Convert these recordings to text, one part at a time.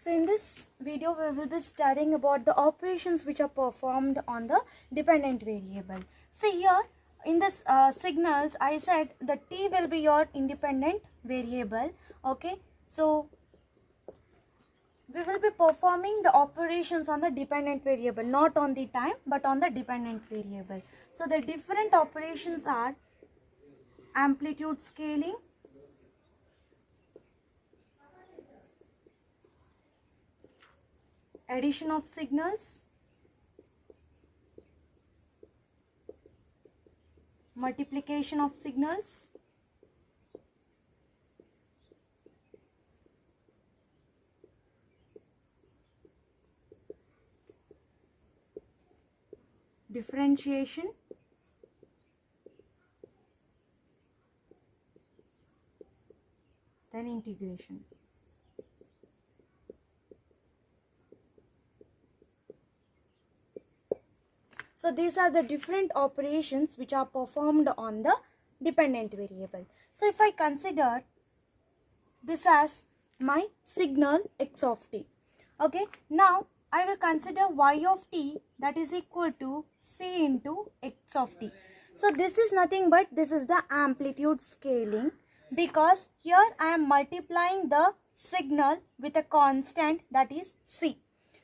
So in this video we will be studying about the operations which are performed on the dependent variable. See here in this signals I said the t will be your independent variable. Okay, so we will be performing the operations on the dependent variable, not on the time but on the dependent variable. So the different operations are amplitude scaling, addition of signals, multiplication of signals, differentiation, then integration. So these are the different operations which are performed on the dependent variable. So if I consider this as my signal x of t, okay, now I will consider y of t, that is equal to c into x of t. So this is nothing but this is the amplitude scaling, because here I am multiplying the signal with a constant, that is c.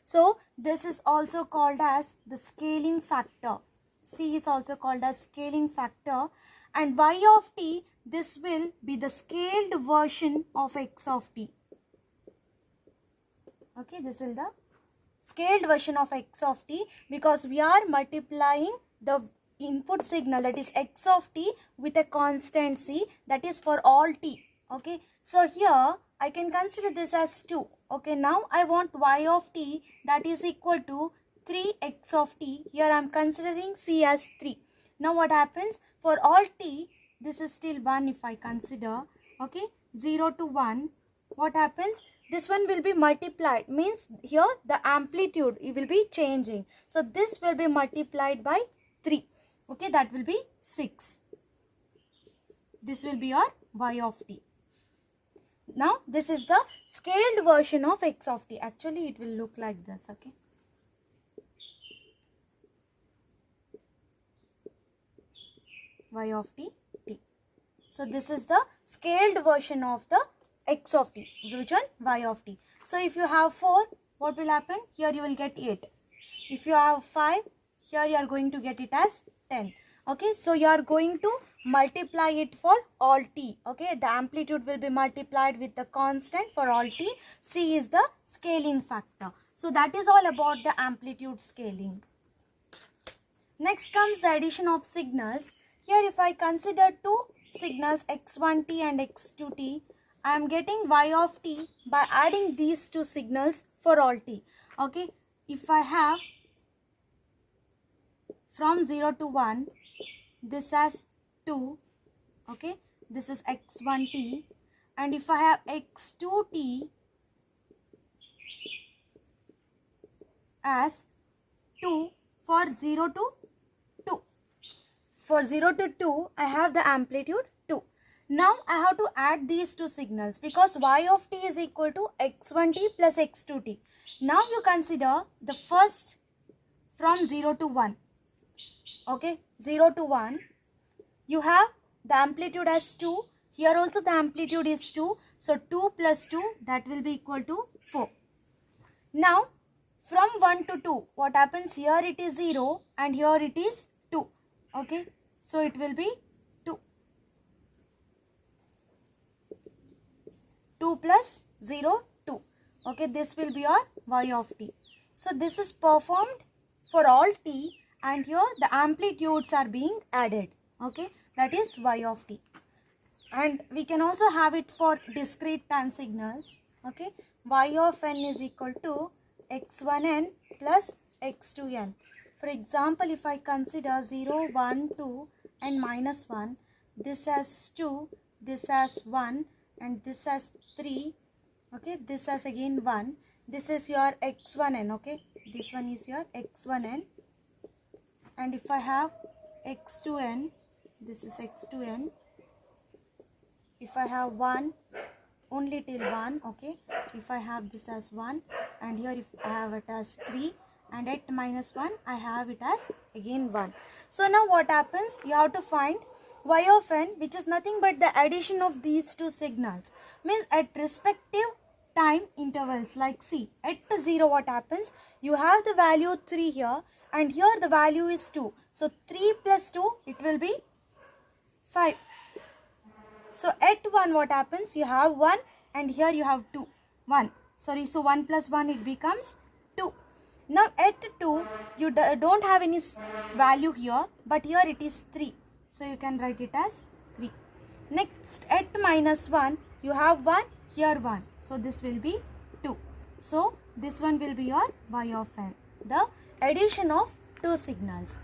So this is also called as the scaling factor. C is also called as scaling factor, and y of t, this will be the scaled version of x of t. Okay, this is the scaled version of x of t, because we are multiplying the input signal, that is x of t, with a constant c, that is for all t. Okay, so here I can consider this as 2. Okay, now I want y of t, that is equal to 3x of t. Here I am considering c as 3. Now what happens for all t, this is still 1 if I consider. Okay, 0 to 1, what happens, this one will be multiplied, means here the amplitude, it will be changing. So this will be multiplied by 3. Okay, that will be 6. This will be your y of t. Now this is the scaled version of x of t. Actually it will look like this. Okay, y of t, t. So this is the scaled version of the x of t, which one, y of t. So if you have 4, what will happen, here you will get 8. If you have 5, here you are going to get it as 10. Okay, so you are going to multiply it for all t. Okay, the amplitude will be multiplied with the constant for all t. C is the scaling factor. So that is all about the amplitude scaling. Next comes the addition of signals. Here if I consider two signals x1t and x2t, I am getting y of t by adding these two signals for all t. Okay, if I have from 0 to 1, this as 2, okay, this is x1t, and if I have x2t as 2 for 0 to 2. For 0 to 2, I have the amplitude 2. Now I have to add these two signals, because y of t is equal to x1t plus x2t. Now you consider the first from 0 to 1. Okay, 0 to 1, you have the amplitude as 2. Here also the amplitude is 2. So 2 plus 2, that will be equal to 4. Now from 1 to 2, what happens, here it is 0 and here it is 2. Okay, so it will be 2. 2 plus 0, 2. Okay, this will be your y of t. So this is performed for all t, and here the amplitudes are being added. Okay, that is y of t. And we can also have it for discrete time signals. Okay, y of n is equal to x1n plus x2n. For example, if I consider 0, 1, 2 and minus 1, this as 2, this as 1 and this as 3. Okay, this as again 1. This is your x1n. Okay, this one is your x1n. And if I have x2n, this is x2n. If I have 1, only till 1. Okay, if I have this as 1, and here if I have it as 3, and at minus 1 I have it as again 1. So now what happens? You have to find y of n, which is nothing but the addition of these two signals. Means at respective time intervals, like see, at 0 what happens? You have the value 3 here, and here the value is 2. So 3 plus 2, it will be 5. So at 1 what happens? You have 1, and here you have 2. 1. Sorry, so 1 plus 1, it becomes 2. Now at 2, you don't have any value here, but here it is 3. So you can write it as 3. Next, at minus 1, you have 1, here 1. So this will be 2. So this one will be your y of n, the addition of two signals.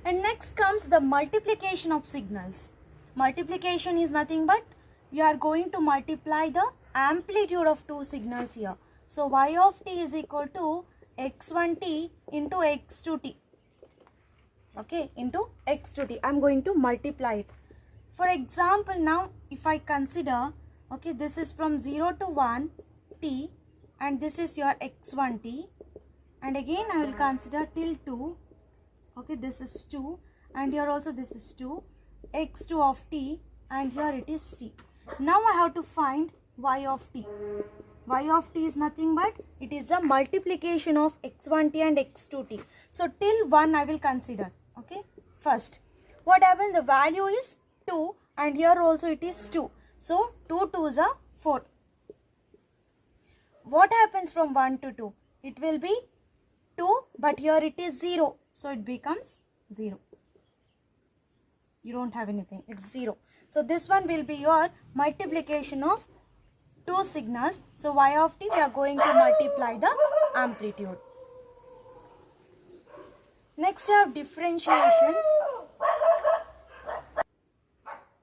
And next comes the multiplication of signals. Multiplication is nothing but we are going to multiply the amplitude of two signals here. So y of t is equal to x1t into x2t. Okay, into x2t. I am going to multiply it. For example, now if I consider, okay, this is from 0 to 1 t, and this is your x1t, and again I will consider till 2. Okay, this is 2, and here also this is 2, x2 of t, and here it is t. Now I have to find y of t. Y of t is nothing but it is a multiplication of x1t and x2t. So till 1 I will consider. Okay, first what happens? The value is 2, and here also it is 2. So 2 2s are 4. What happens from 1 to 2? It will be 2, but here it is 0. So it becomes 0. You don't have anything. It's 0. So this one will be your multiplication of two signals. So y of t, we are going to multiply the amplitude. Next you have differentiation.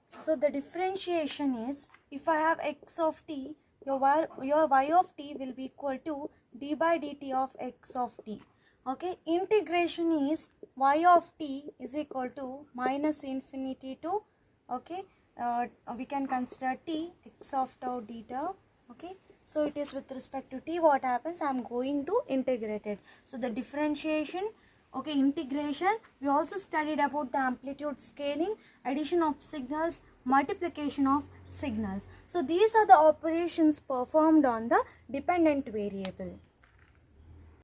So the differentiation is, if I have x of t, your y of t will be equal to d by dt of x of t. Okay, integration is y of t is equal to minus infinity to, okay, we can consider t, x of tau d tau. Okay, so it is with respect to t. What happens? I am going to integrate it. So the differentiation, okay, integration, we also studied about the amplitude scaling, addition of signals, multiplication of signals. So these are the operations performed on the dependent variable.